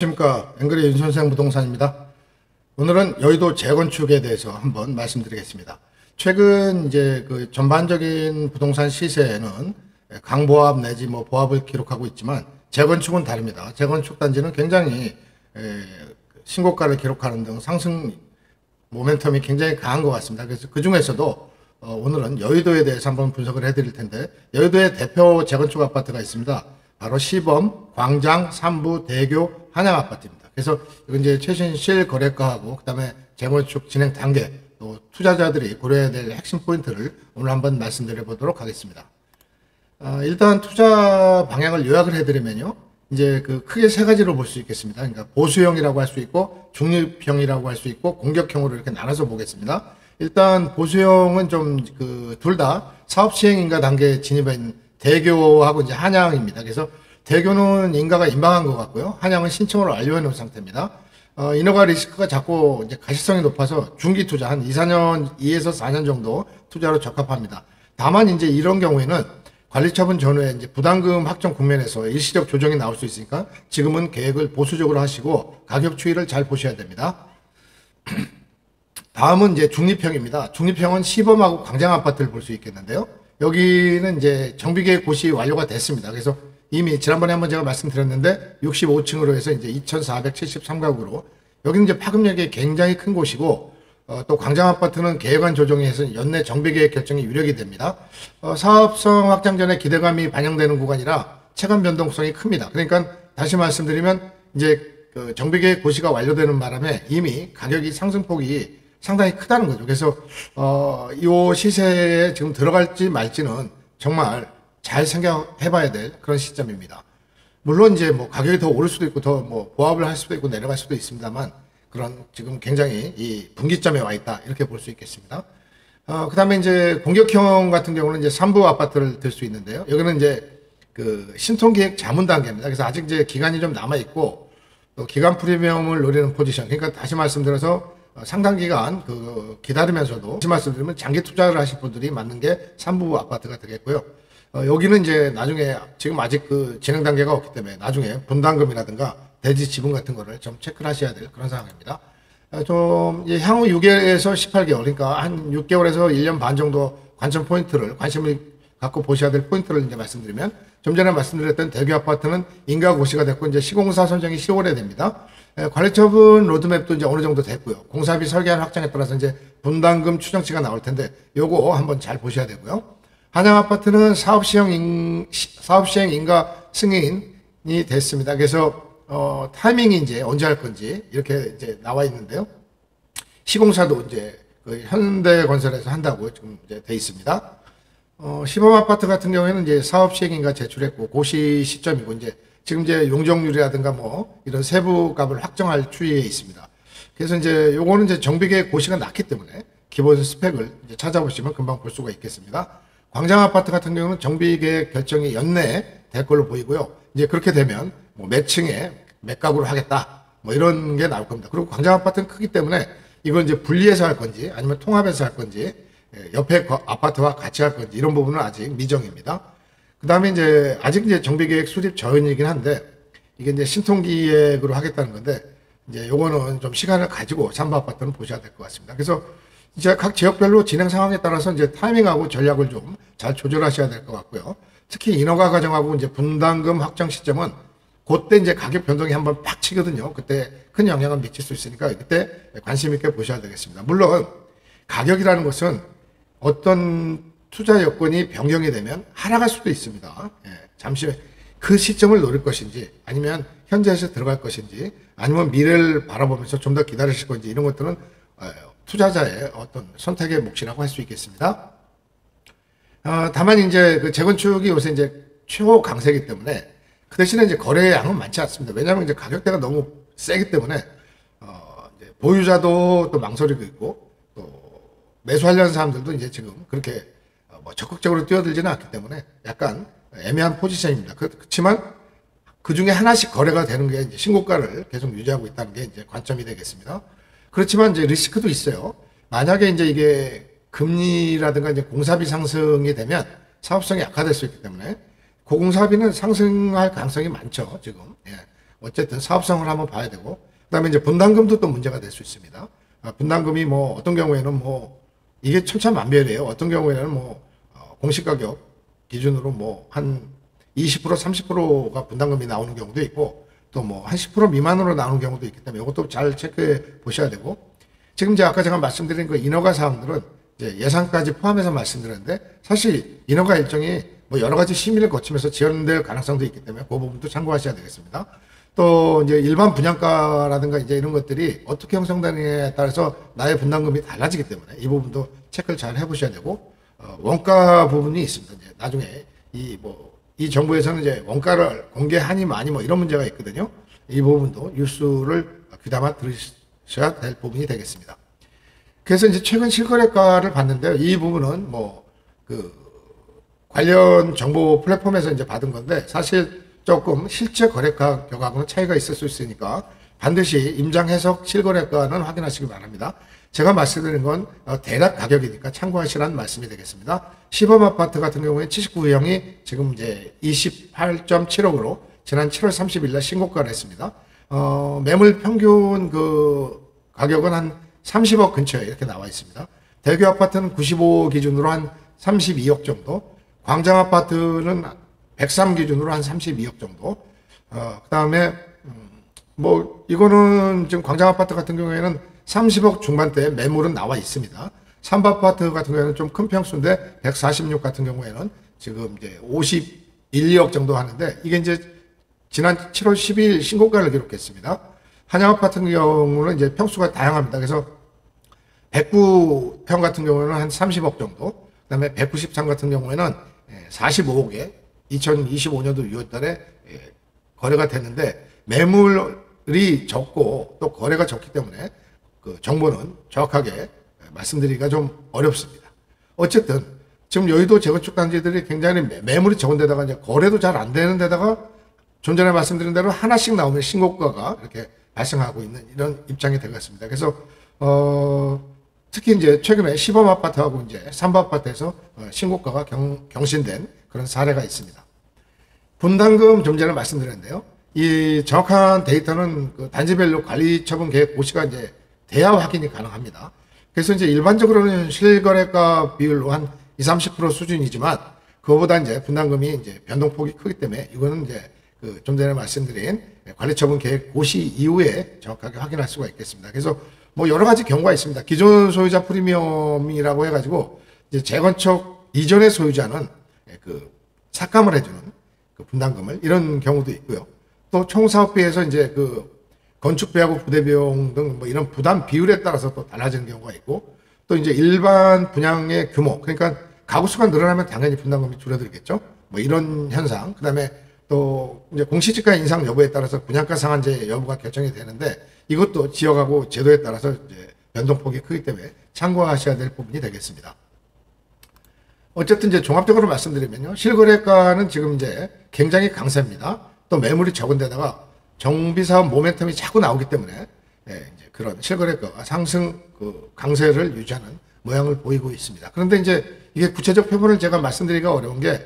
안녕하십니까. 앵그리 윤선생 부동산입니다. 오늘은 여의도 재건축에 대해서 한번 말씀드리겠습니다. 최근 이제 그 전반적인 부동산 시세에는 강보합 내지 뭐 보합을 기록하고 있지만 재건축은 다릅니다. 재건축 단지는 굉장히 신고가를 기록하는 등 상승 모멘텀이 굉장히 강한 것 같습니다. 그래서 그 중에서도 오늘은 여의도에 대해서 한번 분석을 해드릴 텐데, 여의도의 대표 재건축 아파트가 있습니다. 바로 시범, 광장, 삼부, 대교, 한양 아파트입니다. 그래서 이건 이제 최신 실거래가하고 그다음에 재건축 진행 단계, 또 투자자들이 고려해야 될 핵심 포인트를 오늘 한번 말씀드려 보도록 하겠습니다. 일단 투자 방향을 요약을 해드리면요, 이제 그 크게 세 가지로 볼 수 있겠습니다. 그러니까 보수형이라고 할 수 있고 중립형이라고 할 수 있고 공격형으로 이렇게 나눠서 보겠습니다. 일단 보수형은 좀 그 둘 다 사업 시행 인가 단계에 진입한 대교하고 이제 한양입니다. 그래서 대교는 인가가 임박한 것 같고요. 한양은 신청을 완료해 놓은 상태입니다. 인허가 리스크가 자꾸 이제 가시성이 높아서 중기 투자 한 2에서 4년 정도 투자로 적합합니다. 다만 이제 이런 경우에는 관리 처분 전후에 이제 부담금 확정 국면에서 일시적 조정이 나올 수 있으니까 지금은 계획을 보수적으로 하시고 가격 추이를 잘 보셔야 됩니다. 다음은 이제 중립형입니다. 중립형은 시범하고 광장 아파트를 볼 수 있겠는데요. 여기는 이제 정비계획 고시 완료가 됐습니다. 그래서 이미 지난번에 한번 제가 말씀드렸는데 65층으로 해서 이제 2,473가구로 여기는 이제 파급력이 굉장히 큰 곳이고 또 광장 아파트는 계획안 조정에 해서 연내 정비계획 결정이 유력이 됩니다. 사업성 확장 전에 기대감이 반영되는 구간이라 체감 변동성이 큽니다. 그러니까 다시 말씀드리면 이제 그 정비계획 고시가 완료되는 바람에 이미 가격이 상승폭이 상당히 크다는 거죠. 그래서 이 시세에 지금 들어갈지 말지는 정말 잘 생각해 봐야 될 그런 시점입니다. 물론 이제 뭐 가격이 더 오를 수도 있고 더 뭐 보합을 할 수도 있고 내려갈 수도 있습니다만 그런 지금 굉장히 이 분기점에 와 있다 이렇게 볼 수 있겠습니다. 그다음에 이제 공격형 같은 경우는 이제 3부 아파트를 들 수 있는데요. 여기는 이제 그 신통기획 자문 단계입니다. 그래서 아직 이제 기간이 좀 남아 있고 또 기간 프리미엄을 노리는 포지션. 그러니까 다시 말씀드려서 상당 기간 그 기다리면서도 다시 말씀드리면 장기 투자를 하실 분들이 맞는 게 3부 아파트가 되겠고요. 여기는 이제 나중에 지금 아직 그 진행 단계가 없기 때문에 나중에 분담금이라든가 대지 지분 같은 거를 좀 체크를 하셔야 될 그런 상황입니다. 좀 향후 6개월에서 18개월, 그러니까 한 6개월에서 1년 반 정도 관점 포인트를 관심을 갖고 보셔야 될 포인트를 이제 말씀드리면, 좀 전에 말씀드렸던 대교 아파트는 인가 고시가 됐고 이제 시공사 선정이 10월에 됩니다. 관리처분 로드맵도 이제 어느 정도 됐고요. 공사비 설계안 확정에 따라서 이제 분담금 추정치가 나올 텐데 요거 한번 잘 보셔야 되고요. 한양 아파트는 사업 시행 인가 승인이 됐습니다. 그래서 타이밍이 이제 언제 할 건지 이렇게 이제 나와 있는데요. 시공사도 이제 그 현대건설에서 한다고 지금 이제 돼 있습니다. 시범 아파트 같은 경우에는 이제 사업 시행인가 제출했고 고시 시점이고 이제 지금 이제 용적률이라든가 뭐 이런 세부 값을 확정할 추이에 있습니다. 그래서 이제 요거는 이제 정비계획 고시가 낮기 때문에 기본 스펙을 이제 찾아보시면 금방 볼 수가 있겠습니다. 광장 아파트 같은 경우는 정비계획 결정이 연내에 될 걸로 보이고요. 이제 그렇게 되면 뭐 몇 층에 몇 가구로 하겠다 뭐 이런 게 나올 겁니다. 그리고 광장 아파트는 크기 때문에 이걸 이제 분리해서 할 건지 아니면 통합해서 할 건지 옆에 아파트와 같이 할 건지 이런 부분은 아직 미정입니다. 그 다음에 이제 아직 이제 정비계획 수립 전이긴 한데 이게 이제 신통기획으로 하겠다는 건데 이제 요거는 좀 시간을 가지고 3부 아파트는 보셔야 될 것 같습니다. 그래서 이제 각 지역별로 진행 상황에 따라서 이제 타이밍하고 전략을 좀 잘 조절하셔야 될 것 같고요. 특히 인허가 과정하고 이제 분담금 확정 시점은 그때 이제 가격 변동이 한번 팍 치거든요. 그때 큰 영향을 미칠 수 있으니까 그때 관심 있게 보셔야 되겠습니다. 물론 가격이라는 것은 어떤 투자 여건이 변경이 되면 하락할 수도 있습니다. 잠시 그 시점을 노릴 것인지 아니면 현재에서 들어갈 것인지 아니면 미래를 바라보면서 좀 더 기다리실 건지 이런 것들은 투자자의 어떤 선택의 몫이라고 할 수 있겠습니다. 다만 이제 그 재건축이 요새 이제 최고 강세이기 때문에 그 대신에 이제 거래 양은 많지 않습니다. 왜냐하면 이제 가격대가 너무 세기 때문에 이제 보유자도 또 망설이고 있고 또 매수하려는 사람들도 이제 지금 그렇게 뭐 적극적으로 뛰어들지는 않기 때문에 약간 애매한 포지션입니다. 그렇지만 그 중에 하나씩 거래가 되는 게 이제 신고가를 계속 유지하고 있다는 게 이제 관점이 되겠습니다. 그렇지만 이제 리스크도 있어요. 만약에 이제 이게 금리라든가 이제 공사비 상승이 되면 사업성이 악화될 수 있기 때문에 고공사비는 상승할 가능성이 많죠, 지금. 어쨌든 사업성을 한번 봐야 되고, 그다음에 이제 분담금도 또 문제가 될 수 있습니다. 분담금이 뭐 어떤 경우에는 뭐 이게 천차만별이에요. 어떤 경우에는 뭐 공시가격 기준으로 뭐 한 20% 30%가 분담금이 나오는 경우도 있고, 또 뭐 한 10% 미만으로 나오는 경우도 있기 때문에 이것도 잘 체크해 보셔야 되고, 지금 이제 아까 제가 말씀드린 그 인허가 사항들은 이제 예산까지 포함해서 말씀드렸는데, 사실 인허가 일정이 뭐 여러 가지 심의를 거치면서 지연될 가능성도 있기 때문에 그 부분도 참고하셔야 되겠습니다. 또 이제 일반 분양가라든가 이제 이런 것들이 어떻게 형성되느냐에 따라서 나의 분담금이 달라지기 때문에 이 부분도 체크를 잘 해보셔야 되고, 원가 부분이 있습니다. 이제 나중에 이 정부에서는 이제 원가를 공개하니 많이 뭐 이런 문제가 있거든요. 이 부분도 뉴스를 귀담아 들으셔야 될 부분이 되겠습니다. 그래서 이제 최근 실거래가를 봤는데요. 이 부분은 뭐 관련 정보 플랫폼에서 이제 받은 건데, 사실 조금 실제 거래가격하고는 차이가 있을 수 있으니까 반드시 임장 해석 실거래가는 확인하시기 바랍니다. 제가 말씀드린 건 대략 가격이니까 참고하시라는 말씀이 되겠습니다. 시범 아파트 같은 경우에 79형이 지금 이제 28.7억으로 지난 7월 30일 날 신고가를 했습니다. 매물 평균 그 가격은 한 30억 근처에 이렇게 나와 있습니다. 대교 아파트는 95 기준으로 한 32억 정도, 광장 아파트는 103 기준으로 한 32억 정도. 그 다음에 뭐 이거는 지금 광장 아파트 같은 경우에는 30억 중반대 매물은 나와 있습니다. 삼바 아파트 같은 경우에는 좀 큰 평수인데 146 같은 경우에는 지금 이제 51, 2억 정도 하는데, 이게 이제 지난 7월 10일 신고가를 기록했습니다. 한양 아파트 같은 경우는 이제 평수가 다양합니다. 그래서 109평 같은 경우에는 한 30억 정도, 그다음에 193 같은 경우에는 45억에 2025년도 6월 달에 거래가 됐는데, 매물이 적고 또 거래가 적기 때문에 그 정보는 정확하게 말씀드리기가 좀 어렵습니다. 어쨌든 지금 여의도 재건축 단지들이 굉장히 매물이 적은 데다가 이제 거래도 잘 안 되는 데다가 좀 전에 말씀드린 대로 하나씩 나오면 신고가가 이렇게 발생하고 있는 이런 입장이 되겠습니다. 그래서 특히 이제 최근에 시범 아파트하고 이제 삼바 아파트에서 신고가가 경신된 그런 사례가 있습니다. 분담금 좀 전에 말씀드렸는데요. 이 정확한 데이터는 그 단지별로 관리처분 계획 고시가 이제 돼야 확인이 가능합니다. 그래서 이제 일반적으로는 실거래가 비율로 한 20, 30% 수준이지만, 그거보다 이제 분담금이 이제 변동폭이 크기 때문에 이거는 이제 그 좀 전에 말씀드린 관리처분 계획 고시 이후에 정확하게 확인할 수가 있겠습니다. 그래서 뭐 여러 가지 경우가 있습니다. 기존 소유자 프리미엄이라고 해가지고 이제 재건축 이전의 소유자는 그 삭감을 해주는 그 분담금을, 이런 경우도 있고요. 또 총사업비에서 이제 그 건축비하고 부대비용 등 뭐 이런 부담 비율에 따라서 또 달라지는 경우가 있고, 또 이제 일반 분양의 규모, 그러니까 가구 수가 늘어나면 당연히 분담금이 줄어들겠죠. 뭐 이런 현상, 그다음에 또 이제 공시지가 인상 여부에 따라서 분양가 상한제 여부가 결정이 되는데, 이것도 지역하고 제도에 따라서 이제 변동폭이 크기 때문에 참고하셔야 될 부분이 되겠습니다. 어쨌든 이제 종합적으로 말씀드리면요, 실거래가는 지금 이제 굉장히 강세입니다. 또 매물이 적은 데다가 정비사업 모멘텀이 자꾸 나오기 때문에 이제 그런 실거래가가 상승 그 강세를 유지하는 모양을 보이고 있습니다. 그런데 이제 이게 구체적 표본을 제가 말씀드리기가 어려운 게,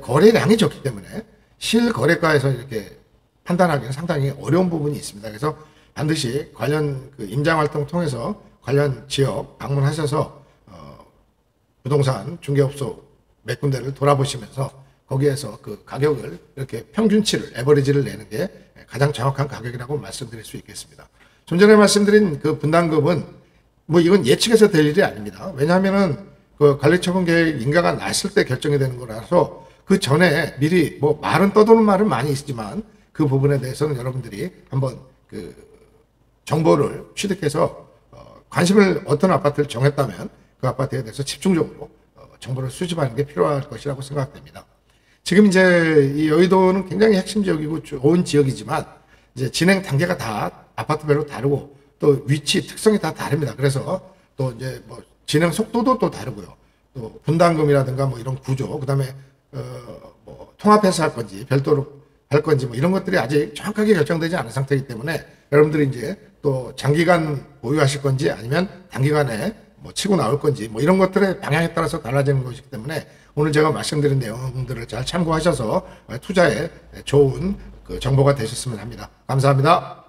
거래량이 적기 때문에 실거래가에서 이렇게 판단하기는 상당히 어려운 부분이 있습니다. 그래서 반드시 관련 그 임장 활동 통해서 관련 지역 방문하셔서 부동산 중개업소 몇 군데를 돌아보시면서 거기에서 그 가격을 이렇게 평균치를, 에버리지를 내는 게 가장 정확한 가격이라고 말씀드릴 수 있겠습니다. 좀 전에 말씀드린 그 분담금은 뭐 이건 예측해서 될 일이 아닙니다. 왜냐하면은 그 관리처분 계획 인가가 났을 때 결정이 되는 거라서, 그 전에 미리 뭐 말은 떠도는 말은 많이 있지만 그 부분에 대해서는 여러분들이 한번 그 정보를 취득해서 관심을 어떤 아파트를 정했다면 그 아파트에 대해서 집중적으로 정보를 수집하는 게 필요할 것이라고 생각됩니다. 지금 이제 이 여의도는 굉장히 핵심 지역이고 좋은 지역이지만 이제 진행 단계가 다 아파트별로 다르고 또 위치 특성이 다 다릅니다. 그래서 또 이제 뭐 진행 속도도 또 다르고요. 또 분담금이라든가 뭐 이런 구조, 그다음에 뭐 통합해서 할 건지 별도로 할 건지 뭐 이런 것들이 아직 정확하게 결정되지 않은 상태이기 때문에 여러분들이 이제 또 장기간 보유하실 건지 아니면 단기간에 뭐 치고 나올 건지 뭐 이런 것들의 방향에 따라서 달라지는 것이기 때문에 오늘 제가 말씀드린 내용들을 잘 참고하셔서 투자에 좋은 그 정보가 되셨으면 합니다. 감사합니다.